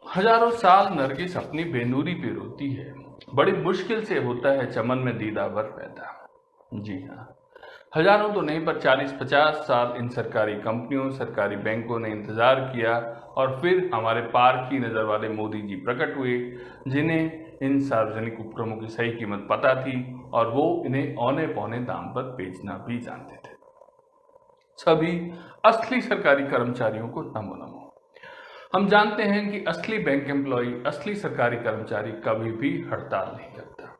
हजारों साल नरगिस अपनी बेनूरी पे रोती है, बड़ी मुश्किल से होता है चमन में दीदावर पैदा। जी हाँ, हजारों तो नहीं पर 40-50 साल इन सरकारी कंपनियों, सरकारी बैंकों ने इंतजार किया और फिर हमारे पार की नजर वाले मोदी जी प्रकट हुए, जिन्हें इन सार्वजनिक उपक्रमों की सही कीमत पता थी और वो इन्हें औने पौने दाम पर बेचना भी जानते थे। सभी असली सरकारी कर्मचारियों को नमो नमो। हम जानते हैं कि असली बैंक एम्प्लॉय, असली सरकारी कर्मचारी कभी भी हड़ताल नहीं करता।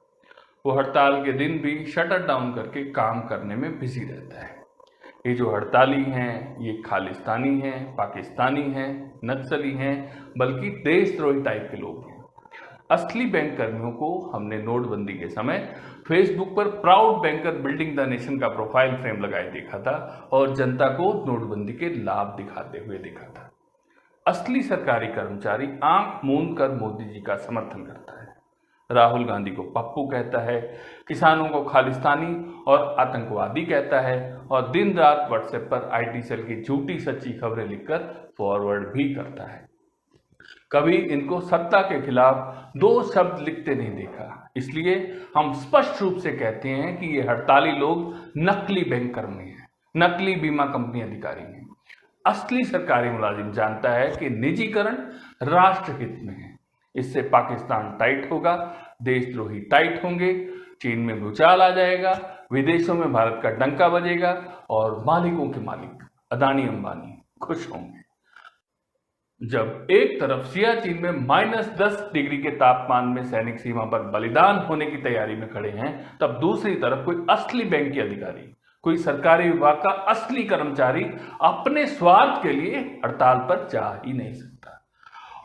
वो हड़ताल के दिन भी शटर डाउन करके काम करने में बिजी रहता है। ये जो हड़ताली हैं, ये खालिस्तानी हैं, पाकिस्तानी हैं, नक्सली हैं, बल्कि देशद्रोही टाइप के लोग हैं। असली बैंक कर्मियों को हमने नोटबंदी के समय फेसबुक पर proud banker building the nation का प्रोफाइल फ्रेम लगाए देखा था और जनता को नोटबंदी के लाभ दिखाते हुए देखा था। असली सरकारी कर्मचारी आंख मूंद कर मोदी जी का समर्थन करता है, राहुल गांधी को पप्पू कहता है, किसानों को खालिस्तानी और आतंकवादी कहता है और दिन रात व्हाट्सएप पर आईटी सेल की झूठी सच्ची खबरें लिखकर फॉरवर्ड भी करता है। कभी इनको सत्ता के खिलाफ दो शब्द लिखते नहीं देखा, इसलिए हम स्पष्ट रूप से कहते हैं कि ये हड़ताली लोग नकली बैंक कर्मी हैं, नकली बीमा कंपनी अधिकारी हैं। असली सरकारी मुलाजिम जानता है कि निजीकरण राष्ट्रहित में है। इससे पाकिस्तान टाइट होगा, देशद्रोही टाइट होंगे, चीन में भूचाल आ जाएगा, विदेशों में भारत का डंका बजेगा और मालिकों के मालिक अदानी अंबानी खुश होंगे। जब एक तरफ सियाचिन में -10 डिग्री के तापमान में सैनिक सीमा पर बलिदान होने की तैयारी में खड़े हैं, तब दूसरी तरफ कोई असली बैंक के अधिकारी, कोई सरकारी विभाग का असली कर्मचारी अपने स्वार्थ के लिए हड़ताल पर जा ही नहीं सकता।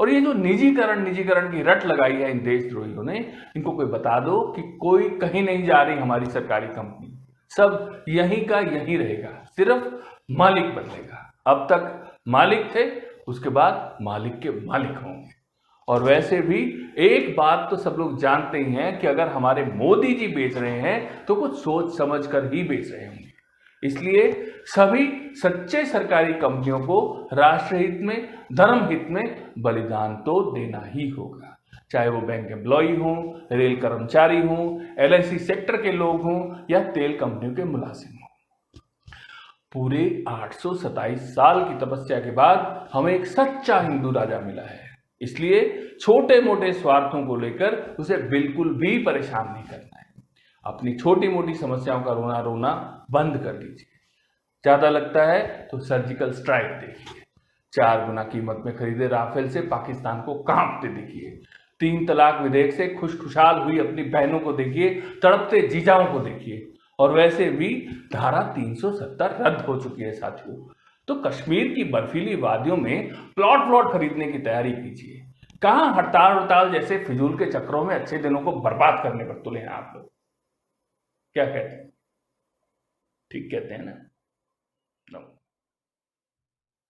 और ये जो निजीकरण की रट लगाई है इन देशद्रोहियों ने, इनको कोई बता दो कि कोई कहीं नहीं जा रही हमारी सरकारी कंपनी, सब यहीं का यहीं रहेगा, सिर्फ मालिक बदलेगा। अब तक मालिक थे, उसके बाद मालिक के मालिक होंगे। और वैसे भी एक बात तो सब लोग जानते ही हैं कि अगर हमारे मोदी जी बेच रहे हैं तो कुछ सोच समझ कर ही बेच रहे होंगे। इसलिए सभी सच्चे सरकारी कंपनियों को राष्ट्रहित में, धर्म हित में बलिदान तो देना ही होगा, चाहे वो बैंक एम्प्लॉय हों, रेल कर्मचारी हों, LIC सेक्टर के लोग हों या तेल कंपनियों के मुलाजिम हों। पूरे 827 साल की तपस्या के बाद हमें एक सच्चा हिंदू राजा मिला है, इसलिए छोटे मोटे स्वार्थों को लेकर उसे बिल्कुल भी परेशान नहीं करना है। अपनी छोटी मोटी समस्याओं का रोना रोना बंद कर दीजिए। ज्यादा लगता है तो सर्जिकल स्ट्राइक देखिए, 4 गुना कीमत में खरीदे राफेल से पाकिस्तान को कांपते देखिए, 3 तलाक विधेयक से खुशखुशाल हुई अपनी बहनों को देखिए, तड़पते जीजाओं को देखिए। और वैसे भी धारा 370 रद्द हो चुकी है साथियों, तो कश्मीर की बर्फीली वादियों में प्लॉट खरीदने की तैयारी कीजिए। कहां हड़ताल जैसे फिजूल के चक्रों में अच्छे दिनों को बर्बाद करने पर तुले हैं आप लोग। क्या कहते हैं? ठीक कहते हैं ना?